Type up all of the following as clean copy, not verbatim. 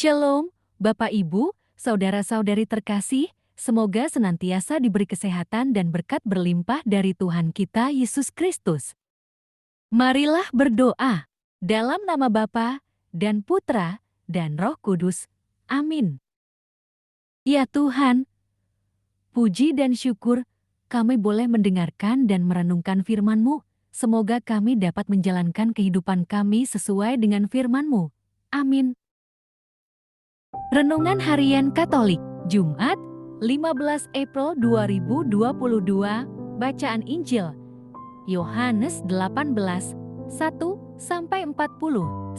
Shalom, Bapak Ibu, saudara-saudari terkasih, semoga senantiasa diberi kesehatan dan berkat berlimpah dari Tuhan kita Yesus Kristus. Marilah berdoa, dalam nama Bapa dan Putra dan Roh Kudus. Amin. Ya Tuhan, puji dan syukur kami boleh mendengarkan dan merenungkan firman-Mu. Semoga kami dapat menjalankan kehidupan kami sesuai dengan firman-Mu. Amin. Renungan Harian Katolik, Jumat, 15 April 2022, Bacaan Injil, Yohanes 18, 1-40,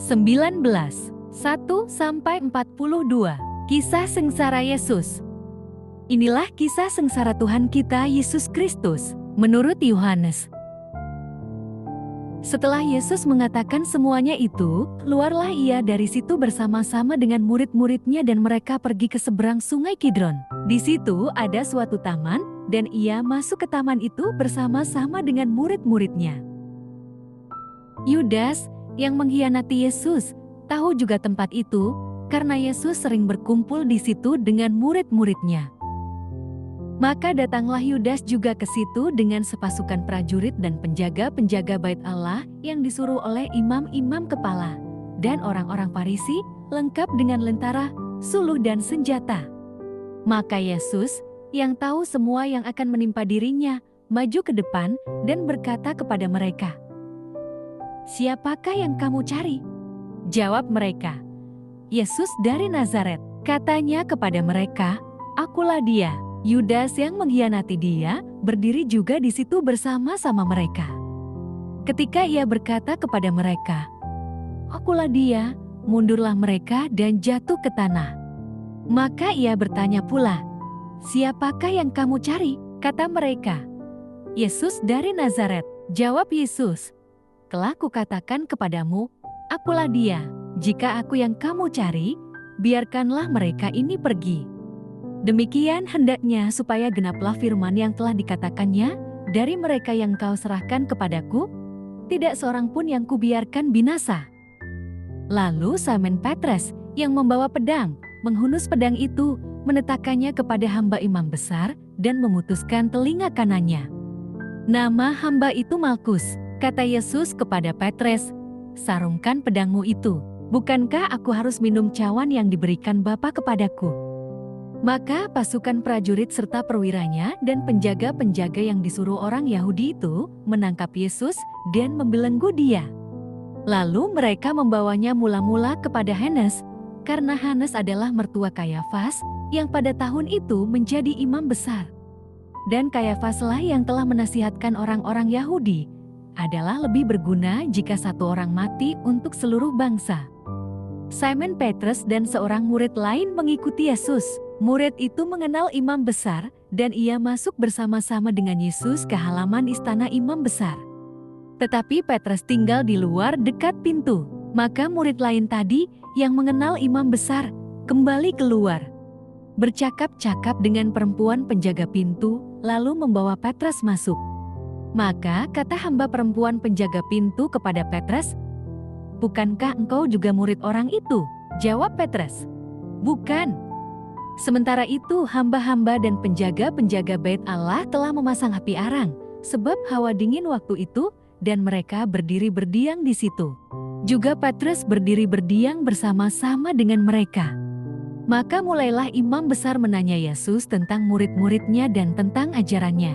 19, 1-42, Kisah Sengsara Yesus. Inilah kisah sengsara Tuhan kita Yesus Kristus, menurut Yohanes. Setelah Yesus mengatakan semuanya itu, keluarlah ia dari situ bersama-sama dengan murid-muridnya dan mereka pergi ke seberang sungai Kidron. Di situ ada suatu taman, dan ia masuk ke taman itu bersama-sama dengan murid-muridnya. Yudas, yang mengkhianati Yesus, tahu juga tempat itu, karena Yesus sering berkumpul di situ dengan murid-muridnya. Maka datanglah Yudas juga ke situ dengan sepasukan prajurit dan penjaga-penjaga bait Allah yang disuruh oleh imam-imam kepala dan orang-orang Farisi, lengkap dengan lentara, suluh dan senjata. Maka Yesus, yang tahu semua yang akan menimpa dirinya, maju ke depan dan berkata kepada mereka, "Siapakah yang kamu cari?" Jawab mereka, "Yesus dari Nazaret." Katanya kepada mereka, "Akulah dia." Yudas yang mengkhianati dia berdiri juga di situ bersama-sama mereka. Ketika ia berkata kepada mereka, "Akulah dia," mundurlah mereka dan jatuh ke tanah. Maka ia bertanya pula, "Siapakah yang kamu cari?" Kata mereka, "Yesus dari Nazaret." Jawab Yesus, "Telah kukatakan kepadamu, akulah dia. Jika aku yang kamu cari, biarkanlah mereka ini pergi." Demikian hendaknya supaya genaplah firman yang telah dikatakannya, "Dari mereka yang kau serahkan kepadaku, tidak seorang pun yang kubiarkan binasa." Lalu Simon Petrus yang membawa pedang, menghunus pedang itu, menetakannya kepada hamba imam besar dan memutuskan telinga kanannya. Nama hamba itu Malkus. Kata Yesus kepada Petrus, "Sarungkan pedangmu itu. Bukankah aku harus minum cawan yang diberikan Bapa kepadaku?" Maka pasukan prajurit serta perwiranya dan penjaga-penjaga yang disuruh orang Yahudi itu menangkap Yesus dan membelenggu dia. Lalu mereka membawanya mula-mula kepada Hanes, karena Hanes adalah mertua Kayafas yang pada tahun itu menjadi imam besar. Dan Kayafaslah yang telah menasihatkan orang-orang Yahudi, adalah lebih berguna jika satu orang mati untuk seluruh bangsa. Simon Petrus dan seorang murid lain mengikuti Yesus. Murid itu mengenal imam besar, dan ia masuk bersama-sama dengan Yesus ke halaman istana imam besar. Tetapi Petrus tinggal di luar dekat pintu. Maka murid lain tadi, yang mengenal imam besar, kembali keluar. Bercakap-cakap dengan perempuan penjaga pintu, lalu membawa Petrus masuk. Maka kata hamba perempuan penjaga pintu kepada Petrus, "Bukankah engkau juga murid orang itu?" Jawab Petrus, "Bukan." Sementara itu hamba-hamba dan penjaga-penjaga bait Allah telah memasang api arang, sebab hawa dingin waktu itu, dan mereka berdiri berdiam di situ. Juga Petrus berdiri berdiam bersama-sama dengan mereka. Maka mulailah imam besar menanya Yesus tentang murid-muridnya dan tentang ajarannya.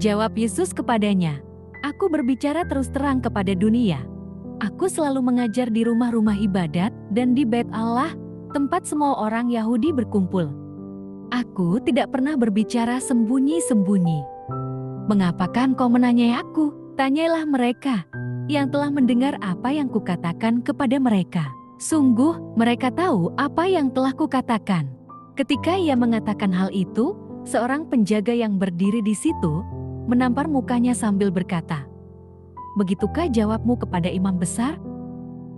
Jawab Yesus kepadanya, "Aku berbicara terus terang kepada dunia. Aku selalu mengajar di rumah-rumah ibadat dan di bait Allah, tempat semua orang Yahudi berkumpul. Aku tidak pernah berbicara sembunyi-sembunyi. Mengapakah engkau menanyai aku? Tanyailah mereka, yang telah mendengar apa yang kukatakan kepada mereka. Sungguh, mereka tahu apa yang telah kukatakan." Ketika ia mengatakan hal itu, seorang penjaga yang berdiri di situ, menampar mukanya sambil berkata, "Begitukah jawabmu kepada imam besar?"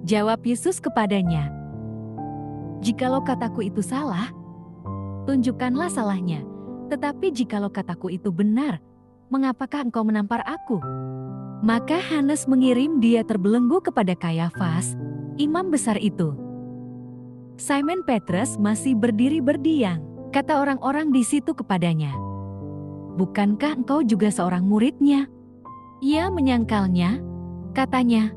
Jawab Yesus kepadanya, "Jikalau kataku itu salah, tunjukkanlah salahnya. Tetapi jikalau kataku itu benar, mengapakah engkau menampar aku?" Maka Hanes mengirim dia terbelenggu kepada Kayafas, imam besar itu. Simon Petrus masih berdiri berdiam. Kata orang-orang di situ kepadanya, "Bukankah engkau juga seorang muridnya?" Ia menyangkalnya, katanya,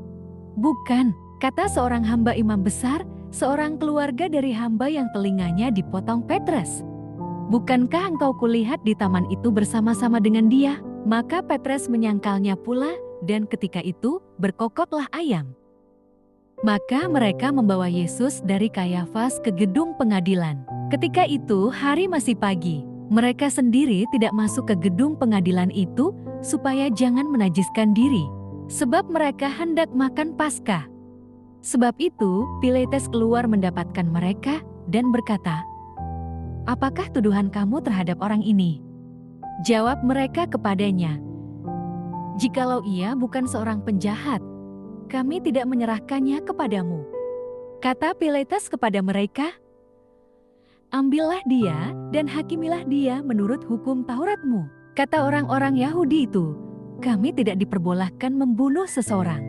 "Bukan," kata seorang hamba imam besar, seorang keluarga dari hamba yang telinganya dipotong Petrus. "Bukankah engkau kulihat di taman itu bersama-sama dengan dia?" Maka Petrus menyangkalnya pula, dan ketika itu berkokoklah ayam. Maka mereka membawa Yesus dari Kayafas ke gedung pengadilan. Ketika itu hari masih pagi. Mereka sendiri tidak masuk ke gedung pengadilan itu supaya jangan menajiskan diri, sebab mereka hendak makan Paskah. Sebab itu Pilatus keluar mendapatkan mereka dan berkata, "Apakah tuduhan kamu terhadap orang ini?" Jawab mereka kepadanya, "Jikalau ia bukan seorang penjahat, kami tidak menyerahkannya kepadamu." Kata Pilatus kepada mereka, "Ambillah dia dan hakimilah dia menurut hukum Tauratmu." Kata orang-orang Yahudi itu, "Kami tidak diperbolehkan membunuh seseorang."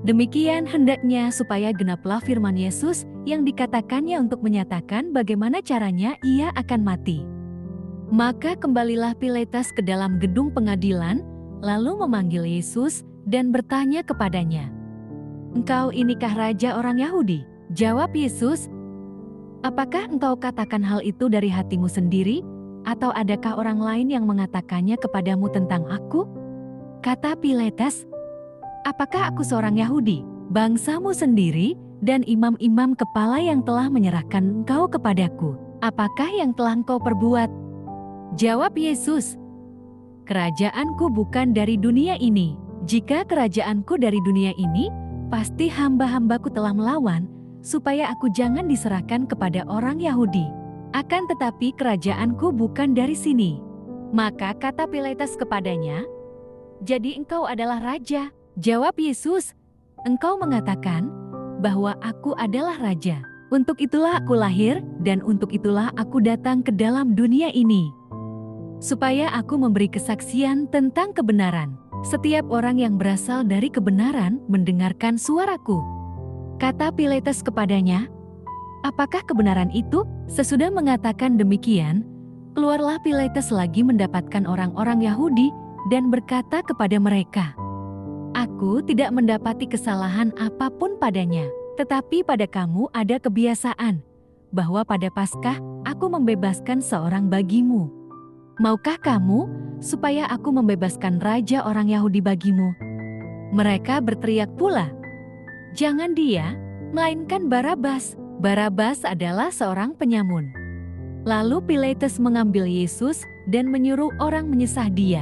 Demikian hendaknya supaya genaplah firman Yesus yang dikatakannya untuk menyatakan bagaimana caranya ia akan mati. Maka kembalilah Pilatus ke dalam gedung pengadilan, lalu memanggil Yesus dan bertanya kepadanya, "Engkau inikah raja orang Yahudi?" Jawab Yesus, "Apakah engkau katakan hal itu dari hatimu sendiri, atau adakah orang lain yang mengatakannya kepadamu tentang aku?" Kata Pilatus, "Apakah aku seorang Yahudi, bangsamu sendiri, dan imam-imam kepala yang telah menyerahkan engkau kepadaku? Apakah yang telah engkau perbuat?" Jawab Yesus, "Kerajaanku bukan dari dunia ini. Jika kerajaanku dari dunia ini, pasti hamba-hambaku telah melawan, supaya aku jangan diserahkan kepada orang Yahudi. Akan tetapi kerajaanku bukan dari sini." Maka kata Pilatus kepadanya, "Jadi engkau adalah raja?" Jawab Yesus, "Engkau mengatakan bahwa aku adalah raja. Untuk itulah aku lahir dan untuk itulah aku datang ke dalam dunia ini, supaya aku memberi kesaksian tentang kebenaran. Setiap orang yang berasal dari kebenaran mendengarkan suaraku." Kata Pilatus kepadanya, "Apakah kebenaran itu?" Sesudah mengatakan demikian, keluarlah Pilatus lagi mendapatkan orang-orang Yahudi dan berkata kepada mereka, "Aku tidak mendapati kesalahan apapun padanya, tetapi pada kamu ada kebiasaan, bahwa pada Paskah aku membebaskan seorang bagimu. Maukah kamu supaya aku membebaskan raja orang Yahudi bagimu?" Mereka berteriak pula, "Jangan dia, melainkan Barabas." Barabas adalah seorang penyamun. Lalu Pilatus mengambil Yesus dan menyuruh orang menyesah dia.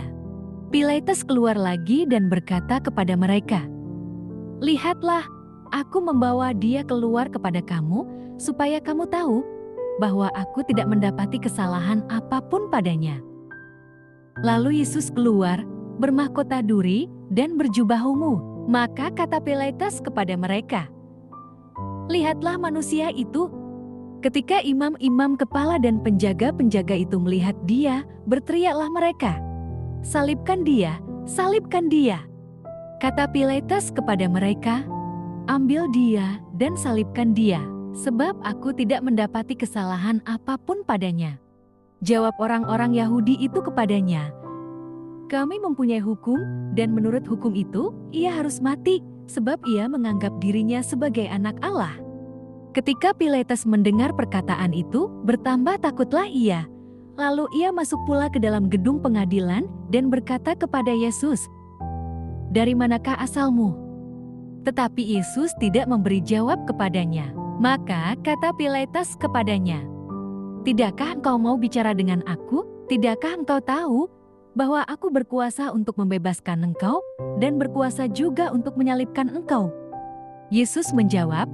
Pilatus keluar lagi dan berkata kepada mereka, "Lihatlah, aku membawa dia keluar kepada kamu, supaya kamu tahu bahwa aku tidak mendapati kesalahan apapun padanya." Lalu Yesus keluar, bermahkota duri dan berjubah ungu. Maka kata Pilatus kepada mereka, "Lihatlah manusia itu." Ketika imam-imam kepala dan penjaga-penjaga itu melihat dia, berteriaklah mereka, "Salibkan dia, salibkan dia." Kata Pilatus kepada mereka, "Ambil dia dan salibkan dia, sebab aku tidak mendapati kesalahan apapun padanya." Jawab orang-orang Yahudi itu kepadanya, "Kami mempunyai hukum, dan menurut hukum itu, ia harus mati, sebab ia menganggap dirinya sebagai anak Allah." Ketika Pilatus mendengar perkataan itu, bertambah takutlah ia. Lalu ia masuk pula ke dalam gedung pengadilan dan berkata kepada Yesus, "Dari manakah asalmu?" Tetapi Yesus tidak memberi jawab kepadanya. Maka kata Pilatus kepadanya, "Tidakkah engkau mau bicara dengan aku? Tidakkah engkau tahu bahwa aku berkuasa untuk membebaskan engkau dan berkuasa juga untuk menyalibkan engkau?" Yesus menjawab,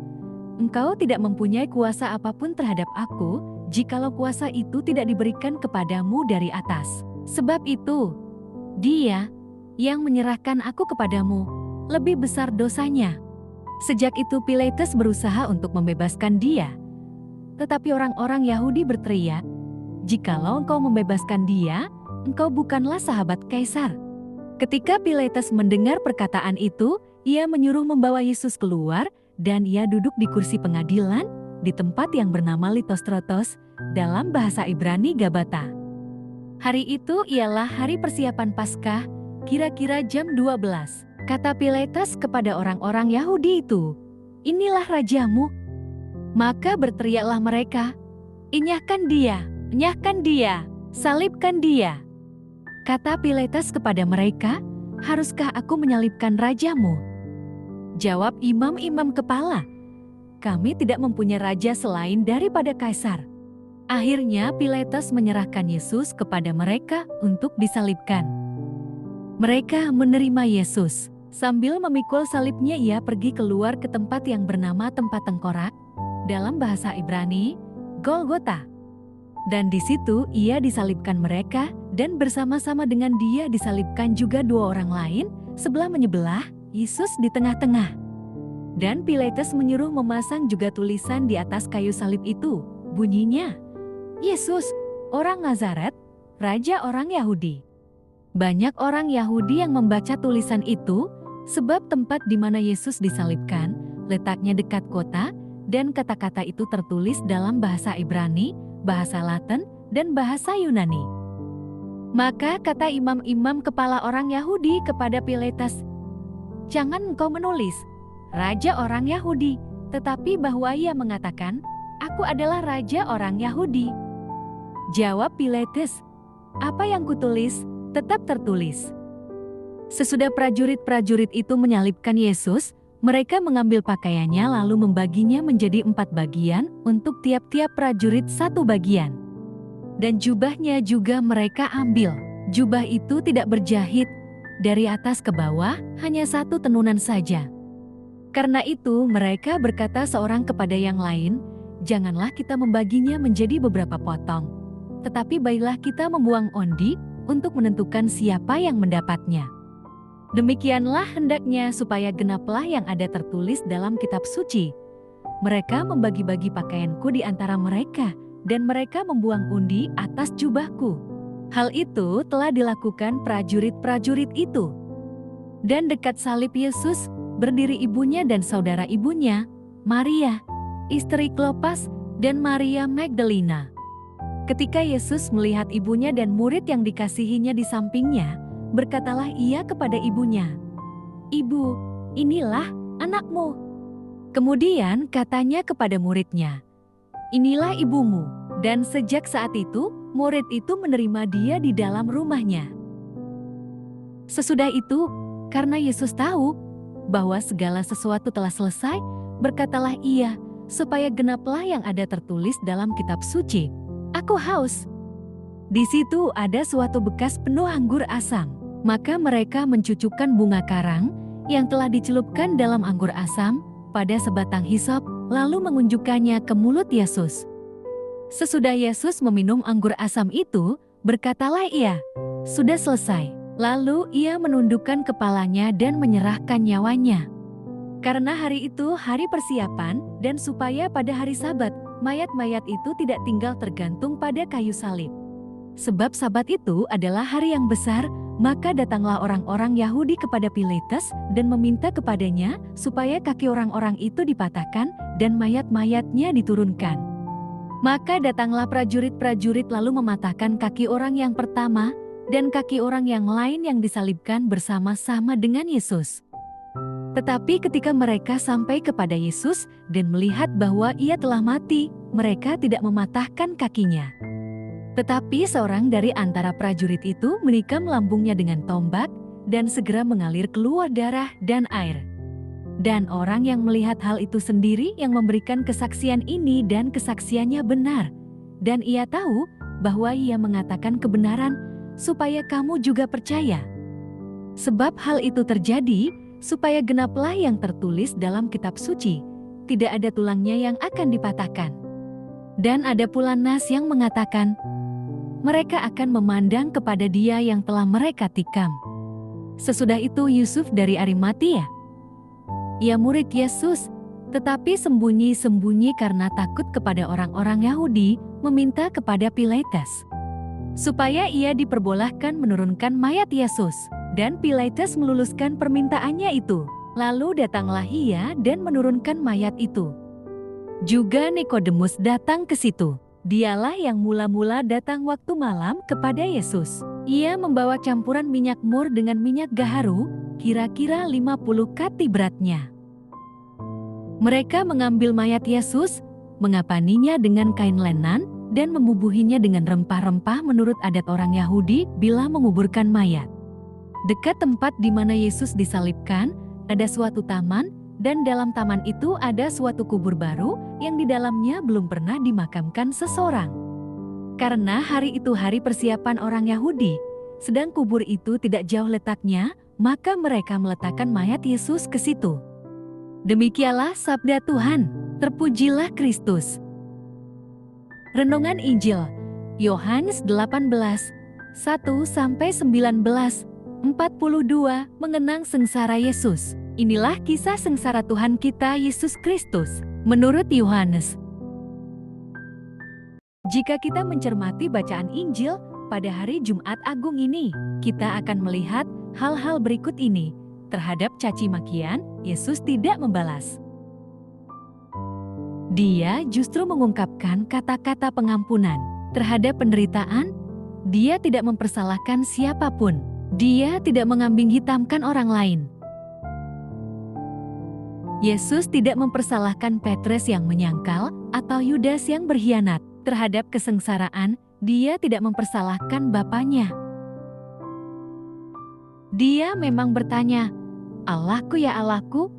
"Engkau tidak mempunyai kuasa apapun terhadap aku, jikalau kuasa itu tidak diberikan kepadamu dari atas. Sebab itu, dia yang menyerahkan aku kepadamu lebih besar dosanya." Sejak itu Pilatus berusaha untuk membebaskan dia. Tetapi orang-orang Yahudi berteriak, "Jikalau engkau membebaskan dia, engkau bukanlah sahabat Kaisar." Ketika Pilatus mendengar perkataan itu, ia menyuruh membawa Yesus keluar dan ia duduk di kursi pengadilan di tempat yang bernama Litostrotos, dalam bahasa Ibrani Gabata. Hari itu ialah hari persiapan Paskah, kira-kira jam 12. Kata Pilatus kepada orang-orang Yahudi itu, "Inilah rajamu." Maka berteriaklah mereka, "Enyahkan dia, enyahkan dia, salibkan dia." Kata Pilatus kepada mereka, "Haruskah aku menyalibkan rajamu?" Jawab imam-imam kepala, "Kami tidak mempunyai raja selain daripada Kaisar." Akhirnya Pilatus menyerahkan Yesus kepada mereka untuk disalibkan. Mereka menerima Yesus. Sambil memikul salibnya ia pergi keluar ke tempat yang bernama tempat tengkorak, dalam bahasa Ibrani, Golgota. Dan di situ ia disalibkan mereka dan bersama-sama dengan dia disalibkan juga dua orang lain, sebelah menyebelah, Yesus di tengah-tengah. Dan Pilatus menyuruh memasang juga tulisan di atas kayu salib itu, bunyinya, "Yesus, orang Nazaret, Raja orang Yahudi." Banyak orang Yahudi yang membaca tulisan itu, sebab tempat di mana Yesus disalibkan, letaknya dekat kota, dan kata-kata itu tertulis dalam bahasa Ibrani, bahasa Latin, dan bahasa Yunani. Maka kata imam-imam kepala orang Yahudi kepada Pilatus, "Jangan engkau menulis, Raja orang Yahudi, tetapi bahwa ia mengatakan, Aku adalah Raja orang Yahudi." Jawab Pilatus, "Apa yang kutulis, tetap tertulis." Sesudah prajurit-prajurit itu menyalibkan Yesus, mereka mengambil pakaiannya lalu membaginya menjadi 4 bagian untuk tiap-tiap prajurit 1 bagian. Dan jubahnya juga mereka ambil. Jubah itu tidak berjahit, dari atas ke bawah hanya 1 tenunan saja. Karena itu mereka berkata seorang kepada yang lain, "Janganlah kita membaginya menjadi beberapa potong, tetapi baiklah kita membuang ondi untuk menentukan siapa yang mendapatnya. Demikianlah hendaknya supaya genaplah yang ada tertulis dalam kitab suci. Mereka membagi-bagi pakaianku di antara mereka, dan mereka membuang undi atas jubahku." Hal itu telah dilakukan prajurit-prajurit itu. Dan dekat salib Yesus berdiri ibunya dan saudara ibunya, Maria, istri Klopas, dan Maria Magdalena. Ketika Yesus melihat ibunya dan murid yang dikasihinya di sampingnya, berkatalah ia kepada ibunya, "Ibu, inilah anakmu." Kemudian katanya kepada muridnya, "Inilah ibumu." Dan sejak saat itu, murid itu menerima dia di dalam rumahnya. Sesudah itu, karena Yesus tahu bahwa segala sesuatu telah selesai, berkatalah ia, supaya genaplah yang ada tertulis dalam kitab suci, "Aku haus." Di situ ada suatu bekas penuh anggur asam. Maka mereka mencucukkan bunga karang yang telah dicelupkan dalam anggur asam pada sebatang hisop, lalu mengunjukkannya ke mulut Yesus. Sesudah Yesus meminum anggur asam itu, berkatalah ia, "Sudah selesai." Lalu ia menundukkan kepalanya dan menyerahkan nyawanya. Karena hari itu hari persiapan, dan supaya pada hari Sabat, mayat-mayat itu tidak tinggal tergantung pada kayu salib. Sebab Sabat itu adalah hari yang besar, maka datanglah orang-orang Yahudi kepada Pilatus dan meminta kepadanya supaya kaki orang-orang itu dipatahkan dan mayat-mayatnya diturunkan. Maka datanglah prajurit-prajurit lalu mematahkan kaki orang yang pertama dan kaki orang yang lain yang disalibkan bersama-sama dengan Yesus. Tetapi ketika mereka sampai kepada Yesus dan melihat bahwa ia telah mati, mereka tidak mematahkan kakinya. Tetapi seorang dari antara prajurit itu menikam lambungnya dengan tombak dan segera mengalir keluar darah dan air. Dan orang yang melihat hal itu sendiri yang memberikan kesaksian ini dan kesaksiannya benar. Dan ia tahu bahwa ia mengatakan kebenaran supaya kamu juga percaya. Sebab hal itu terjadi supaya genaplah yang tertulis dalam kitab suci, tidak ada tulangnya yang akan dipatahkan. Dan ada pula nas yang mengatakan, mereka akan memandang kepada dia yang telah mereka tikam. Sesudah itu Yusuf dari Arimatia, ia murid Yesus, tetapi sembunyi-sembunyi karena takut kepada orang-orang Yahudi, meminta kepada Pilatus supaya ia diperbolehkan menurunkan mayat Yesus. Dan Pilatus meluluskan permintaannya itu. Lalu datanglah ia dan menurunkan mayat itu. Juga Nikodemus datang ke situ. Dialah yang mula-mula datang waktu malam kepada Yesus. Ia membawa campuran minyak mur dengan minyak gaharu, kira-kira 50 kati beratnya. Mereka mengambil mayat Yesus, mengapaninya dengan kain lenan, dan membubuhinya dengan rempah-rempah menurut adat orang Yahudi bila menguburkan mayat. Dekat tempat di mana Yesus disalibkan, ada suatu taman, dan dalam taman itu ada suatu kubur baru yang di dalamnya belum pernah dimakamkan seseorang. Karena hari itu hari persiapan orang Yahudi, sedang kubur itu tidak jauh letaknya, maka mereka meletakkan mayat Yesus ke situ. Demikianlah sabda Tuhan, terpujilah Kristus. Renungan Injil, Yohanes 18, 1-19, 42, mengenang sengsara Yesus. Inilah kisah sengsara Tuhan kita Yesus Kristus, menurut Yohanes. Jika kita mencermati bacaan Injil pada hari Jumat Agung ini, kita akan melihat hal-hal berikut ini. Terhadap caci makian, Yesus tidak membalas. Dia justru mengungkapkan kata-kata pengampunan. Terhadap penderitaan, dia tidak mempersalahkan siapapun. Dia tidak mengambing hitamkan orang lain. Yesus tidak mempersalahkan Petrus yang menyangkal atau Yudas yang berkhianat. Terhadap kesengsaraan, dia tidak mempersalahkan Bapanya. Dia memang bertanya, "Allahku ya Allahku,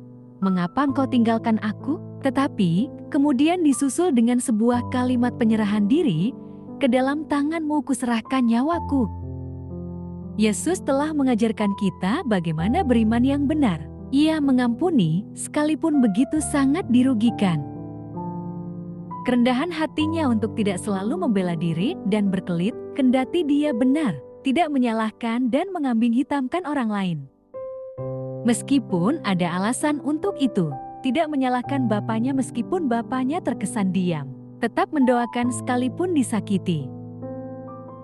mengapa engkau tinggalkan aku?" Tetapi kemudian disusul dengan sebuah kalimat penyerahan diri, "Ke dalam tangan-Mu kuserahkan nyawaku." Yesus telah mengajarkan kita bagaimana beriman yang benar. Ia mengampuni sekalipun begitu sangat dirugikan. Kerendahan hatinya untuk tidak selalu membela diri dan berkelit, kendati dia benar, tidak menyalahkan dan mengambing hitamkan orang lain. Meskipun ada alasan untuk itu, tidak menyalahkan Bapanya meskipun Bapanya terkesan diam, tetap mendoakan sekalipun disakiti.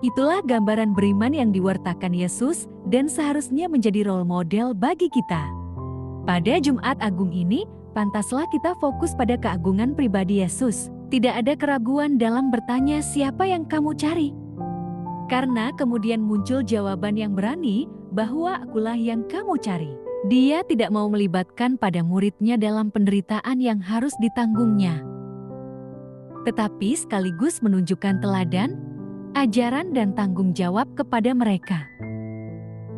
Itulah gambaran beriman yang diwartakan Yesus dan seharusnya menjadi role model bagi kita. Pada Jumat Agung ini, pantaslah kita fokus pada keagungan pribadi Yesus. Tidak ada keraguan dalam bertanya siapa yang kamu cari. Karena kemudian muncul jawaban yang berani bahwa akulah yang kamu cari. Dia tidak mau melibatkan pada muridnya dalam penderitaan yang harus ditanggungnya. Tetapi sekaligus menunjukkan teladan, ajaran dan tanggung jawab kepada mereka.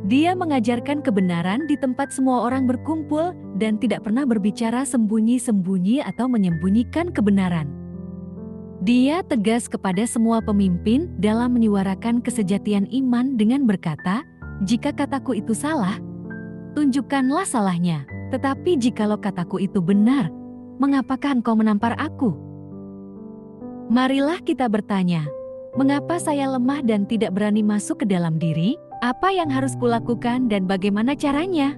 Dia mengajarkan kebenaran di tempat semua orang berkumpul dan tidak pernah berbicara sembunyi-sembunyi atau menyembunyikan kebenaran. Dia tegas kepada semua pemimpin dalam menyuarakan kesejatian iman dengan berkata, "Jika kataku itu salah, tunjukkanlah salahnya. Tetapi jikalau kataku itu benar, mengapakah engkau menampar aku?" Marilah kita bertanya, mengapa saya lemah dan tidak berani masuk ke dalam diri? Apa yang harus kulakukan dan bagaimana caranya?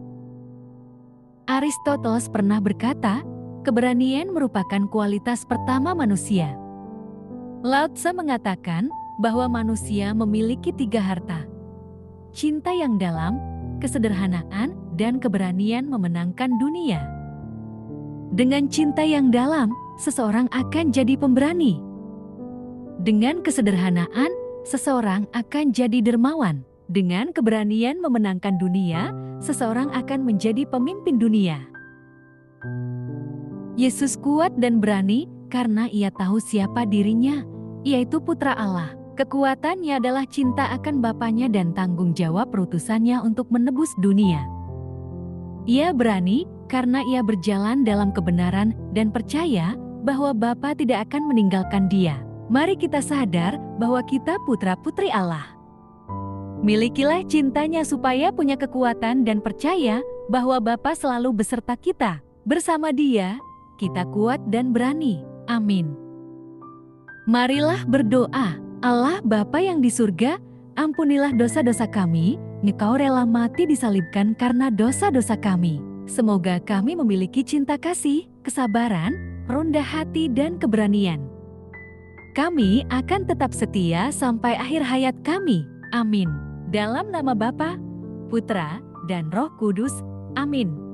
Aristoteles pernah berkata, keberanian merupakan kualitas pertama manusia. Lao Tse mengatakan bahwa manusia memiliki 3 harta: cinta yang dalam, kesederhanaan, dan keberanian memenangkan dunia. Dengan cinta yang dalam, seseorang akan jadi pemberani. Dengan kesederhanaan, seseorang akan jadi dermawan. Dengan keberanian memenangkan dunia, seseorang akan menjadi pemimpin dunia. Yesus kuat dan berani karena ia tahu siapa dirinya, yaitu Putra Allah. Kekuatannya adalah cinta akan Bapanya dan tanggung jawab utusannya untuk menebus dunia. Ia berani karena ia berjalan dalam kebenaran dan percaya bahwa Bapa tidak akan meninggalkan dia. Mari kita sadar bahwa kita putra-putri Allah. Milikilah cintanya supaya punya kekuatan dan percaya bahwa Bapa selalu beserta kita. Bersama Dia, kita kuat dan berani. Amin. Marilah berdoa. Allah Bapa yang di surga, ampunilah dosa-dosa kami. Engkau rela mati disalibkan karena dosa-dosa kami. Semoga kami memiliki cinta kasih, kesabaran, rendah hati dan keberanian. Kami akan tetap setia sampai akhir hayat kami. Amin. Dalam nama Bapa, Putra, dan Roh Kudus. Amin.